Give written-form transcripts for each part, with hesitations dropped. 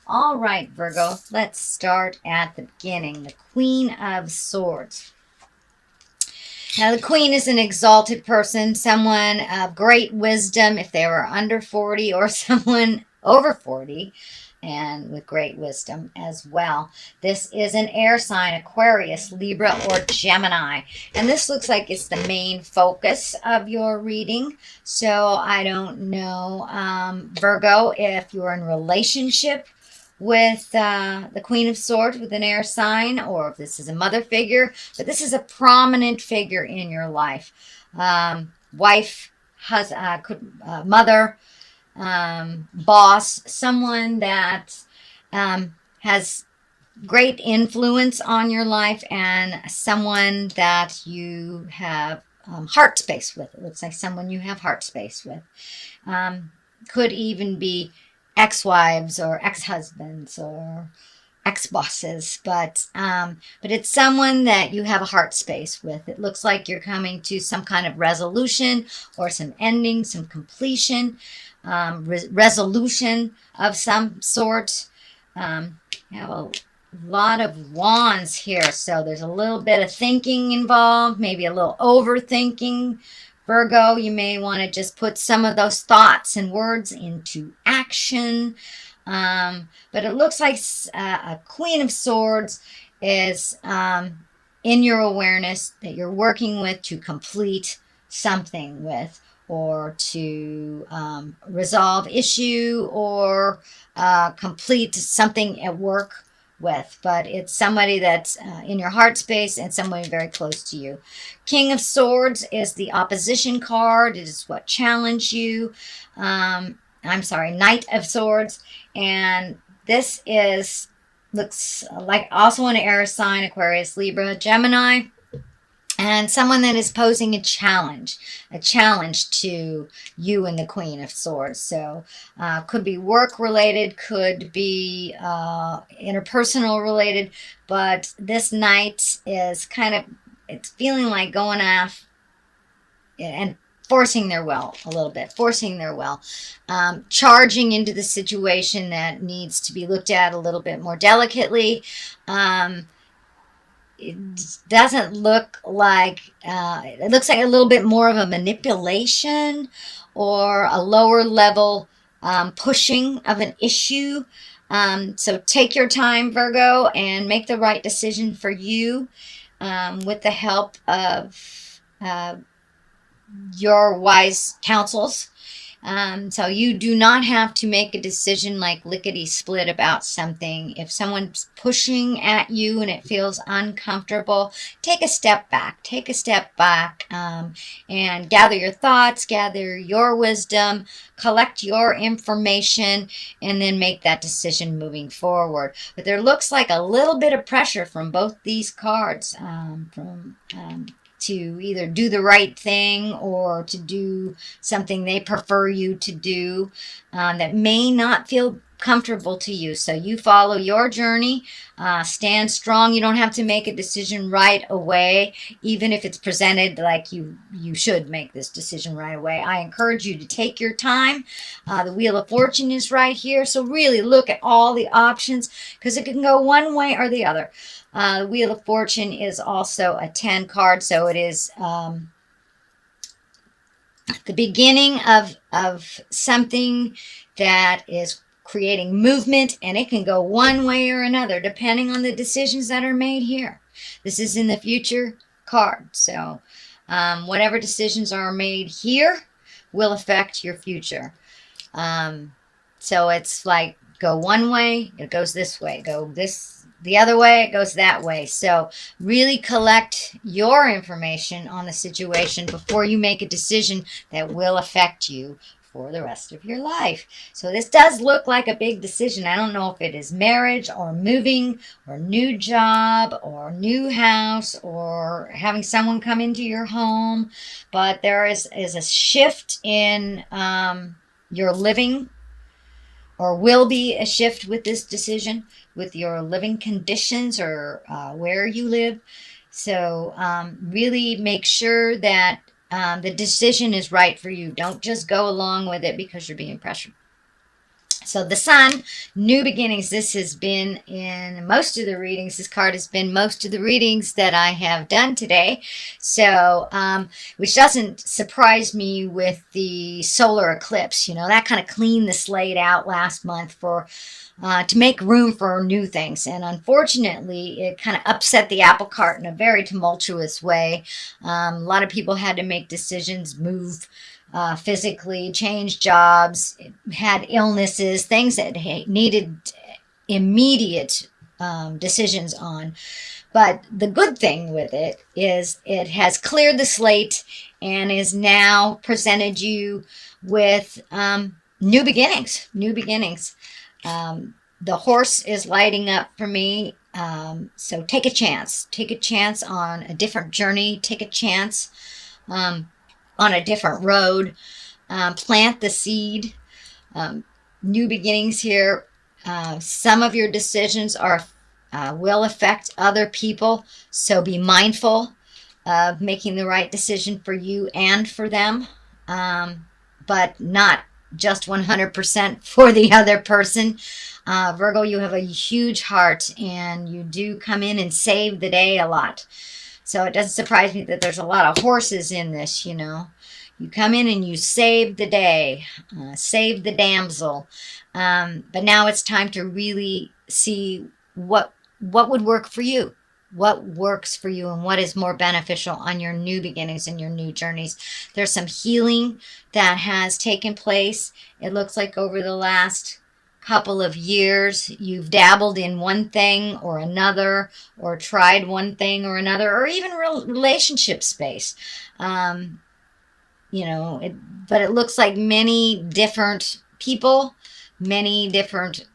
All right, Virgo, let's start at the beginning. The Queen of Swords. Now, the Queen is an exalted person, someone of great wisdom if they were under 40, or someone over 40 and with great wisdom as well. This is an air sign, Aquarius, Libra, or Gemini. And this looks like it's the main focus of your reading. So I don't know, Virgo, if you're in relationship with the Queen of Swords with an air sign, or if this is a mother figure, but this is a prominent figure in your life. Wife, mother, boss, someone that has great influence on your life, and someone that you have heart space with. It looks like someone you have heart space with. Could even be ex-wives or ex-husbands or ex-bosses, but it's someone that you have a heart space with. It looks like you're coming to some kind of resolution or some ending, some completion, resolution of some sort. You have a lot of wands here, so there's a little bit of thinking involved, maybe a little overthinking. Virgo, you may want to just put some of those thoughts and words into action. But it looks like a Queen of Swords is in your awareness that you're working with to complete something with, or to resolve issue, or complete something at work with, but it's somebody that's in your heart space and somebody very close to you. King of Swords is the opposition card. It is what challenged you. I'm sorry, Knight of Swords, and this looks like also an air sign, Aquarius, Libra, Gemini, and someone that is posing a challenge to you and the Queen of Swords. So could be work related, could be interpersonal related, but this knight is it's feeling like going off and forcing their will a little bit, charging into the situation that needs to be looked at a little bit more delicately. It doesn't look like, it looks like a little bit more of a manipulation or a lower level pushing of an issue. So take your time, Virgo, and make the right decision for you with the help of your wise counsels. So you do not have to make a decision like lickety split about something. If someone's pushing at you and it feels uncomfortable, take a step back, and gather your thoughts, gather your wisdom, collect your information, and then make that decision moving forward. But there looks like a little bit of pressure from both these cards, to either do the right thing or to do something they prefer you to do that may not feel comfortable to you. So you follow your journey, stand strong. You don't have to make a decision right away, even if it's presented like you should make this decision right away. I encourage you to take your time. The Wheel of Fortune is right here, so really look at all the options, because it can go one way or the other. The Wheel of Fortune is also a 10 card, so it is the beginning of something that is creating movement, and it can go one way or another depending on the decisions that are made here. This is in the future card, so whatever decisions are made here will affect your future. So it's like, go one way, it goes this way. Go the other way, it goes that way. So really collect your information on the situation before you make a decision that will affect you for the rest of your life. So this does look like a big decision. I don't know if it is marriage or moving or new job or new house or having someone come into your home, but there is a shift in your living, or will be a shift with this decision, with your living conditions, or where you live. So really make sure that the decision is right for you. Don't just go along with it because you're being pressured. So the sun, new beginnings. This has been in most of the readings. This card has been most of the readings that I have done today. So, which doesn't surprise me with the solar eclipse. You know, that kind of cleaned the slate out last month for to make room for new things. And unfortunately, it kind of upset the apple cart in a very tumultuous way. A lot of people had to make decisions, move physically, changed jobs, had illnesses, things that needed immediate decisions on. But the good thing with it is it has cleared the slate and is now presented you with new beginnings. New beginnings. The horse is lighting up for me. So take a chance. Take a chance on a different journey. Take a chance on a different road. Plant the seed. New beginnings here. Some of your decisions are will affect other people, so be mindful of making the right decision for you and for them, but not just 100% for the other person. Virgo, you have a huge heart, and you do come in and save the day a lot. So it doesn't surprise me that there's a lot of horses in this, you know. You come in and you save the day, save the damsel. But now it's time to really see what would work for you, what works for you, and what is more beneficial on your new beginnings and your new journeys. There's some healing that has taken place. It looks like over the last couple of years you've dabbled in one thing or another, or tried one thing or another, or even relationship space. You know, but it looks like many different people, many different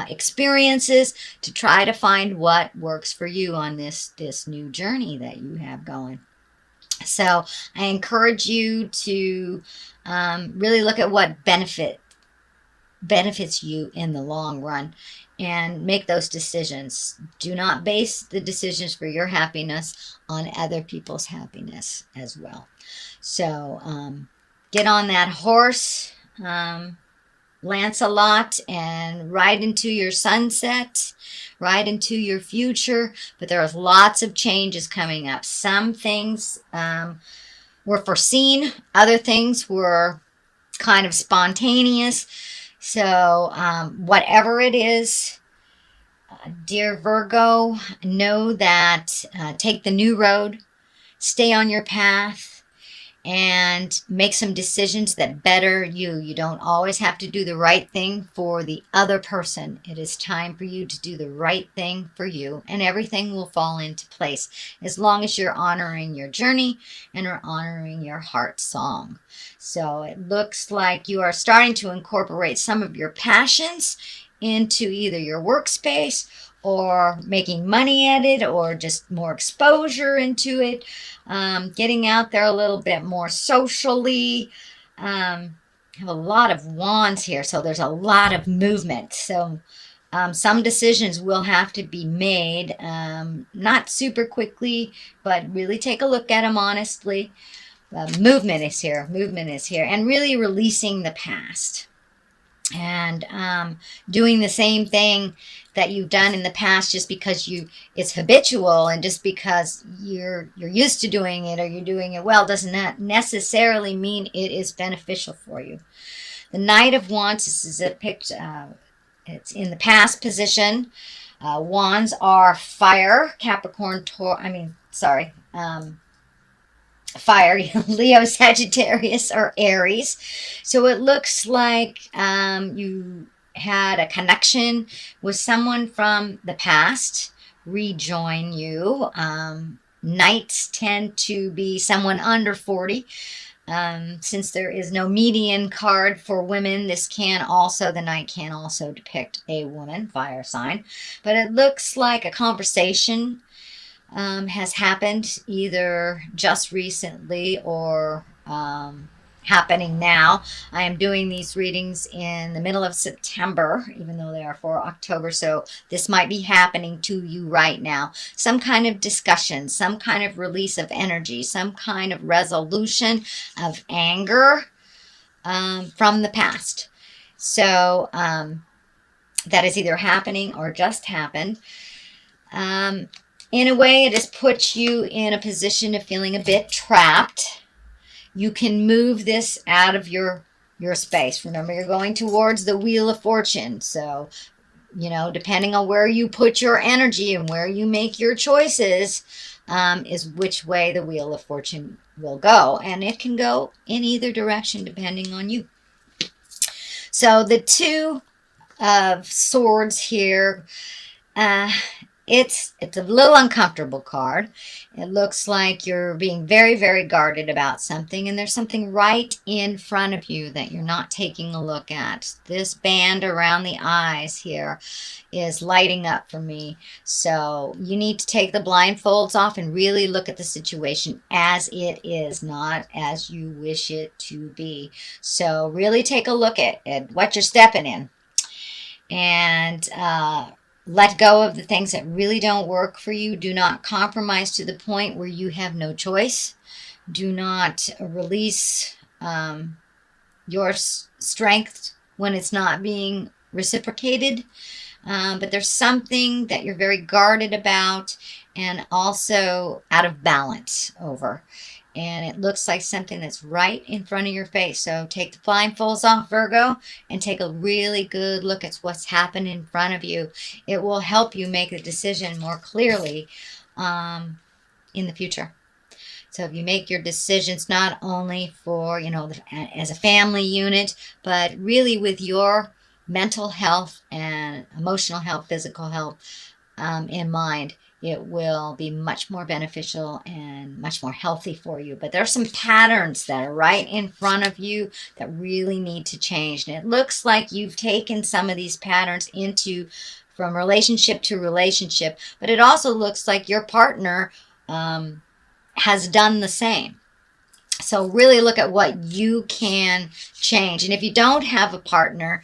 experiences to try to find what works for you on this new journey that you have going. So I encourage you to really look at what benefits you in the long run and make those decisions. Do not base the decisions for your happiness on other people's happiness as well. So get on that horse, Lancelot, and ride into your sunset, ride into your future. But there's lots of changes coming up. Some things were foreseen, other things were kind of spontaneous. So whatever it is, dear Virgo, know that take the new road, stay on your path, and make some decisions that better you. You don't always have to do the right thing for the other person. It is time for you to do the right thing for you, and everything will fall into place as long as you're honoring your journey and are honoring your heart song. So it looks like you are starting to incorporate some of your passions into either your workspace or making money at it, or just more exposure into it, getting out there a little bit more socially. I have a lot of wands here, so there's a lot of movement. So some decisions will have to be made, not super quickly, but really take a look at them honestly. Movement is here, and really releasing the past. And doing the same thing that you've done in the past just because it's habitual, and just because you're used to doing it or you're doing it well doesn't necessarily mean it is beneficial for you. The Knight of Wands, this is a picture, it's in the past position. Wands are fire, Capricorn, fire, Leo, Sagittarius, or Aries. So it looks like you had a connection with someone from the past rejoin you. Knights tend to be someone under 40. Since there is no median card for women, the Knight can also depict a woman, fire sign. But it looks like a conversation has happened either just recently or happening now. I am doing these readings in the middle of September, even though they are for October, so this might be happening to you right now. Some kind of discussion, some kind of release of energy, some kind of resolution of anger from the past. So that is either happening or just happened. In a way, it has put you in a position of feeling a bit trapped. You can move this out of your space. Remember, you're going towards the Wheel of Fortune. So, you know, depending on where you put your energy and where you make your choices, is which way the Wheel of Fortune will go. And it can go in either direction depending on you. So the Two of Swords here, it's a little uncomfortable card. It looks like you're being very, very guarded about something, and there's something right in front of you that you're not taking a look at. This band around the eyes here is lighting up for me. So you need to take the blindfolds off and really look at the situation as it is, not as you wish it to be. So really take a look at what you're stepping in, and let go of the things that really don't work for you. Do not compromise to the point where you have no choice. Do not release your strength when it's not being reciprocated. But there's something that you're very guarded about and also out of balance over. And it looks like something that's right in front of your face. So take the blindfolds off, Virgo, and take a really good look at what's happening in front of you. It will help you make a decision more clearly in the future. So if you make your decisions not only for, you know, as a family unit, but really with your mental health and emotional health, physical health in mind, it will be much more beneficial and much more healthy for you. But there are some patterns that are right in front of you that really need to change. And it looks like you've taken some of these patterns from relationship to relationship, but it also looks like your partner has done the same. So really look at what you can change. And if you don't have a partner,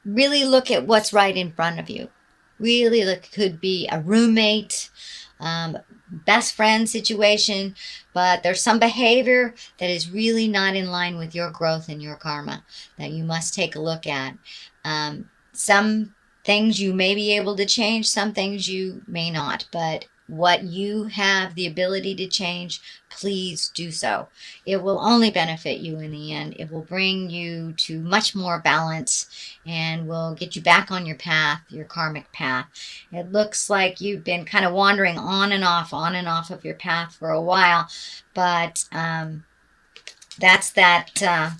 really look at what's right in front of you. Really, it could be a roommate, best friend situation, but there's some behavior that is really not in line with your growth and your karma that you must take a look at. Some things you may be able to change, some things you may not, but what you have the ability to change, please do so. It will only benefit you in the end. It will bring you to much more balance and will get you back on your path, your karmic path. It looks like you've been kind of wandering on and off of your path for a while, but that's that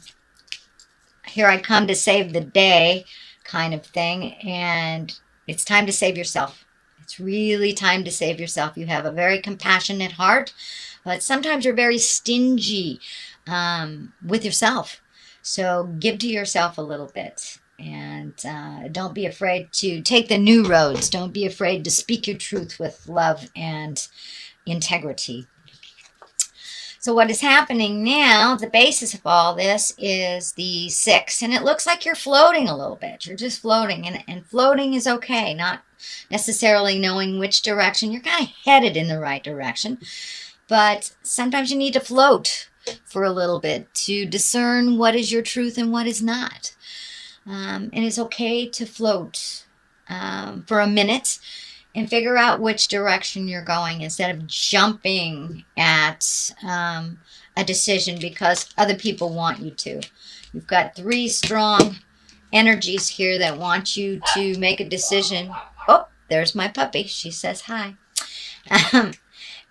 here I come to save the day kind of thing, and it's time to save yourself. It's really time to save yourself. You have a very compassionate heart, but sometimes you're very stingy with yourself. So give to yourself a little bit, and don't be afraid to take the new roads. Don't be afraid to speak your truth with love and integrity. So what is happening now, the basis of all this is the 6, and it looks like you're floating a little bit. You're just floating, and floating is okay, not necessarily knowing which direction. You're kind of headed in the right direction, but sometimes you need to float for a little bit to discern what is your truth and what is not. And it's okay to float for a minute and figure out which direction you're going instead of jumping at a decision because other people want you to. You've got 3 strong energies here that want you to make a decision. Oh, there's my puppy. She says hi.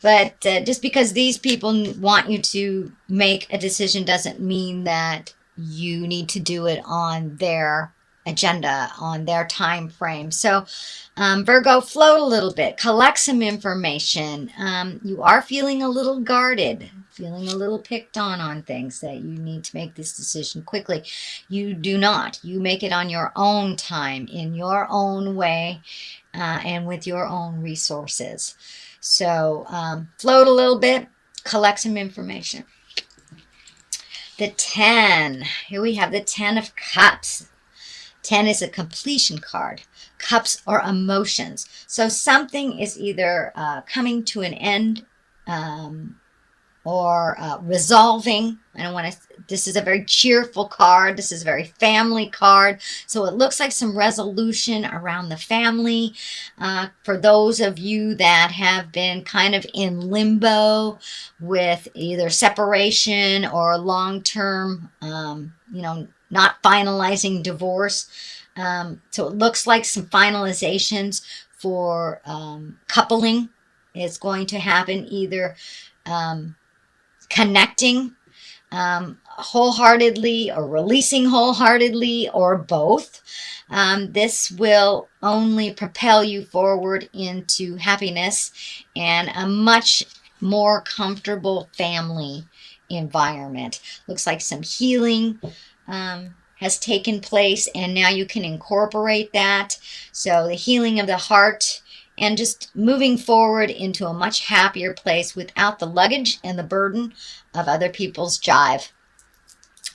But just because these people want you to make a decision doesn't mean that you need to do it on their agenda, on their time frame. So Virgo, float a little bit, collect some information. You are feeling a little guarded, feeling a little picked on things that you need to make this decision quickly. You do not. You make it on your own time, in your own way, and with your own resources. So float a little bit, collect some information. The 10. Here we have the 10 of Cups. 10 is a completion card. Cups are emotions. So something is either coming to an end or resolving. I don't want to This is a very cheerful card. This is a very family card. So it looks like some resolution around the family. For those of you that have been kind of in limbo with either separation or long-term, not finalizing divorce. So it looks like some finalizations for coupling is going to happen, either connecting wholeheartedly or releasing wholeheartedly, or both. This will only propel you forward into happiness and a much more comfortable family environment. Looks like some healing has taken place, and now you can incorporate that. So the healing of the heart and just moving forward into a much happier place without the luggage and the burden of other people's jive.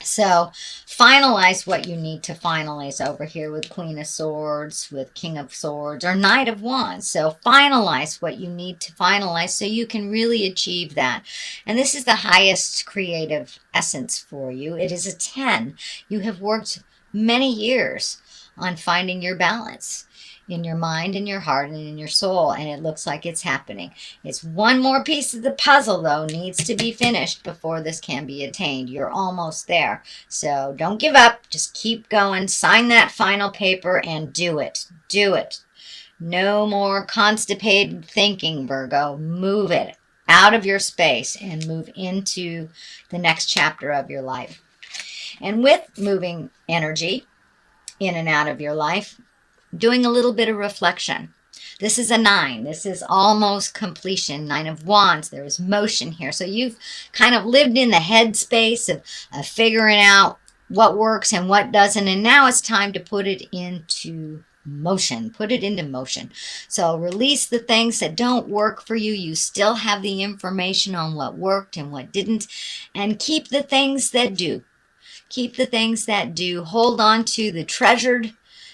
So finalize what you need to finalize over here with Queen of Swords, with King of Swords, or Knight of Wands. So finalize what you need to finalize so you can really achieve that. And this is the highest creative essence for you. It is a 10. You have worked many years on finding your balance in your mind, in your heart, and in your soul, and it looks like it's happening. It's one more piece of the puzzle, though, needs to be finished before this can be attained. You're almost there. So don't give up. Just keep going. Sign that final paper and do it. Do it. No more constipated thinking, Virgo. Move it out of your space and move into the next chapter of your life. And with moving energy in and out of your life, doing a little bit of reflection. This is a 9. This is almost completion. 9 of Wands. There is motion here. So you've kind of lived in the headspace of figuring out what works and what doesn't. And now it's time to put it into motion. Put it into motion. So release the things that don't work for you. You still have the information on what worked and what didn't. And keep the things that do. Keep the things that do. Hold on to the treasured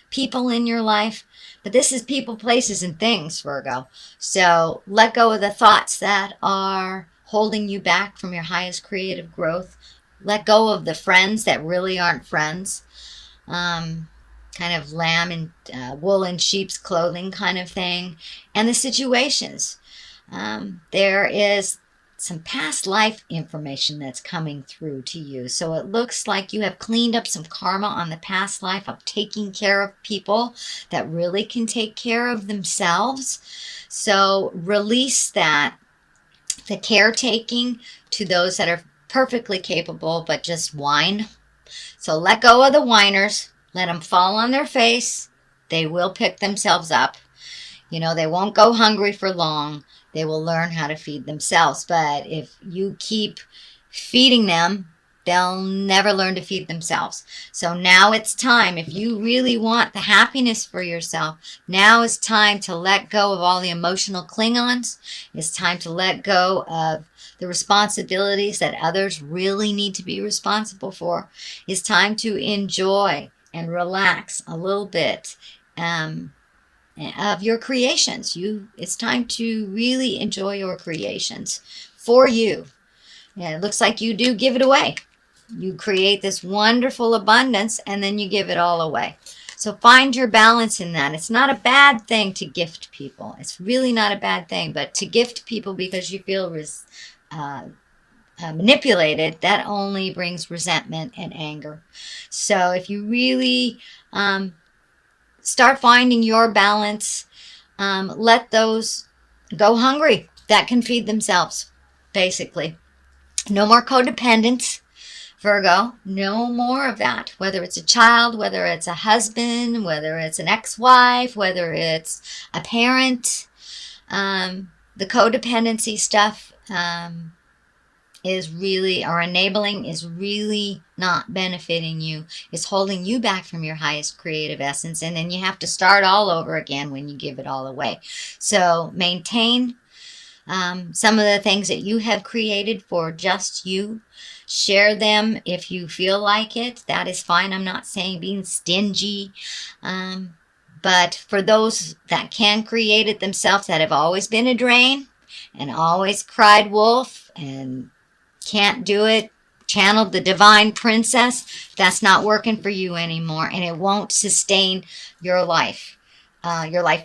people in your life. But this is people, places, and things, Virgo. So let go of the thoughts that are holding you back from your highest creative growth. Let go of the friends that really aren't friends. Kind of lamb and wool in sheep's clothing kind of thing. And the situations. There is some past life information that's coming through to you. So it looks like you have cleaned up some karma on the past life of taking care of people that really can take care of themselves. So release that, the caretaking, to those that are perfectly capable but just whine. So let go of the whiners. Let them fall on their face. They will pick themselves up. They won't go hungry for long. They will learn how to feed themselves. But if you keep feeding them, they'll never learn to feed themselves. So now it's time. If you really want the happiness for yourself, now is time to let go of all the emotional Klingons. It's time to let go of the responsibilities that others really need to be responsible for. It's time to enjoy and relax a little bit of your creations. It's time to really enjoy your creations for you. And it looks like you do give it away. You create this wonderful abundance and then you give it all away. So find your balance in that. It's not a bad thing to gift people. It's really not a bad thing. But to gift people because you feel manipulated, that only brings resentment and anger. So if you really start finding your balance, let those go hungry that can feed themselves, basically. No more codependence, Virgo. No more of that. Whether it's a child, whether it's a husband, whether it's an ex-wife, whether it's a parent. The codependency stuff is really, or enabling, is really not benefiting you. It's holding you back from your highest creative essence. And then you have to start all over again when you give it all away. So maintain some of the things that you have created for just you. Share them if you feel like it. That is fine. I'm not saying being stingy. But for those that can create it themselves, that have always been a drain and always cried wolf and can't do it channeled the divine princess, that's not working for you anymore, and it won't sustain your life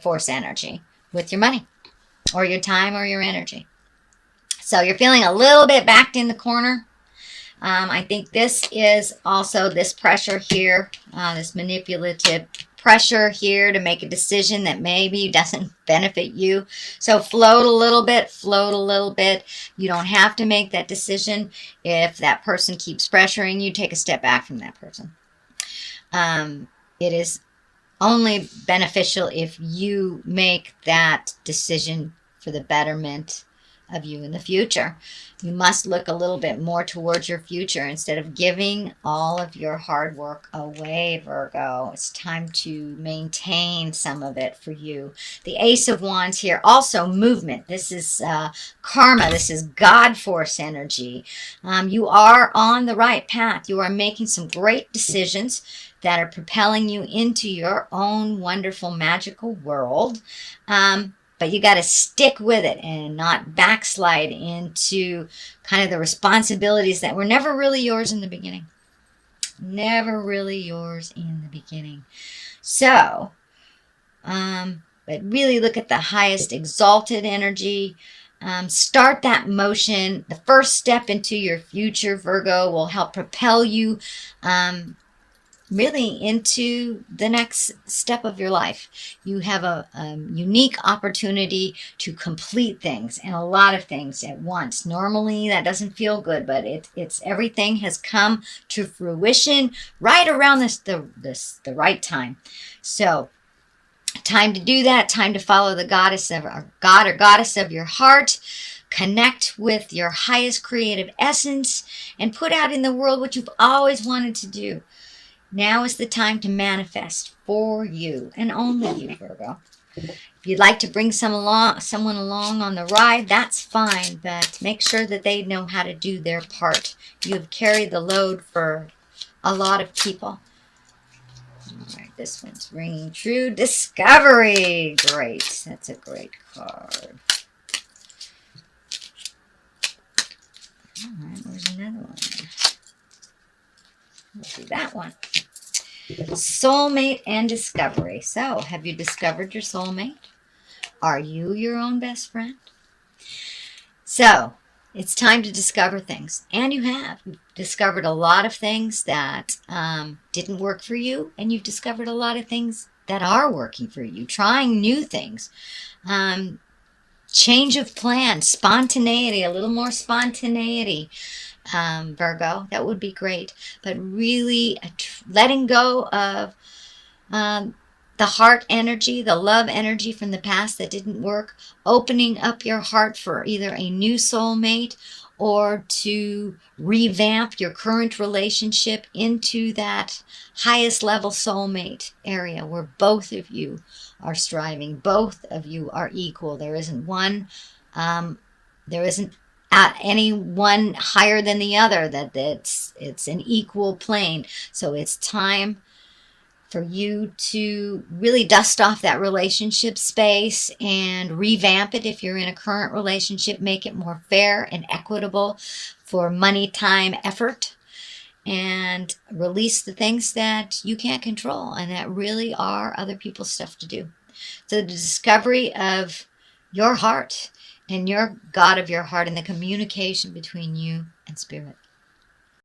force energy with your money or your time or your energy. So you're feeling a little bit backed in the corner. I think this is also this pressure here, this manipulative pressure here to make a decision that maybe doesn't benefit you. So float a little bit, float a little bit. You don't have to make that decision. If that person keeps pressuring you, take a step back from that person. It is only beneficial if you make that decision for the betterment of you in the future. You must look a little bit more towards your future instead of giving all of your hard work away, Virgo. It's time to maintain some of it for you. The Ace of Wands here, also movement. This is karma. This is God force energy. You are on the right path. You are making some great decisions that are propelling you into your own wonderful magical world. But you got to stick with it and not backslide into kind of the responsibilities that were never really yours in the beginning. Never really yours in the beginning. So, but really look at the highest exalted energy. Start that motion. The first step into your future, Virgo, will help propel you really into the next step of your life. You have a unique opportunity to complete things and a lot of things at once. Normally that doesn't feel good, but it's everything has come to fruition right around the right time. So time to do that, time to follow the goddess of our God or goddess of your heart. Connect with your highest creative essence and put out in the world what you've always wanted to do. Now is the time to manifest for you and only you, Virgo. If you'd like to bring someone along on the ride, that's fine, but make sure that they know how to do their part. You have carried the load for a lot of people. All right, this one's ringing true. Discovery. Great. That's a great card. All right, where's another one? Let's do that one. Soulmate and discovery. So, have you discovered your soulmate? Are you your own best friend? So, it's time to discover things. And you have. You've discovered a lot of things that didn't work for you. And you've discovered a lot of things that are working for you. Trying new things. Change of plan. Spontaneity. A little more spontaneity. Virgo, that would be great. But really letting go of the heart energy, the love energy from the past that didn't work, opening up your heart for either a new soulmate or to revamp your current relationship into that highest level soulmate area where both of you are striving, both of you are equal. There isn't one, there isn't any one higher than the other, that it's an equal plane. So it's time for you to really dust off that relationship space and revamp it. If you're in a current relationship, make it more fair and equitable for money, time, effort, and release the things that you can't control and that really are other people's stuff to do. So the discovery of your heart and your God of your heart and the communication between you and spirit.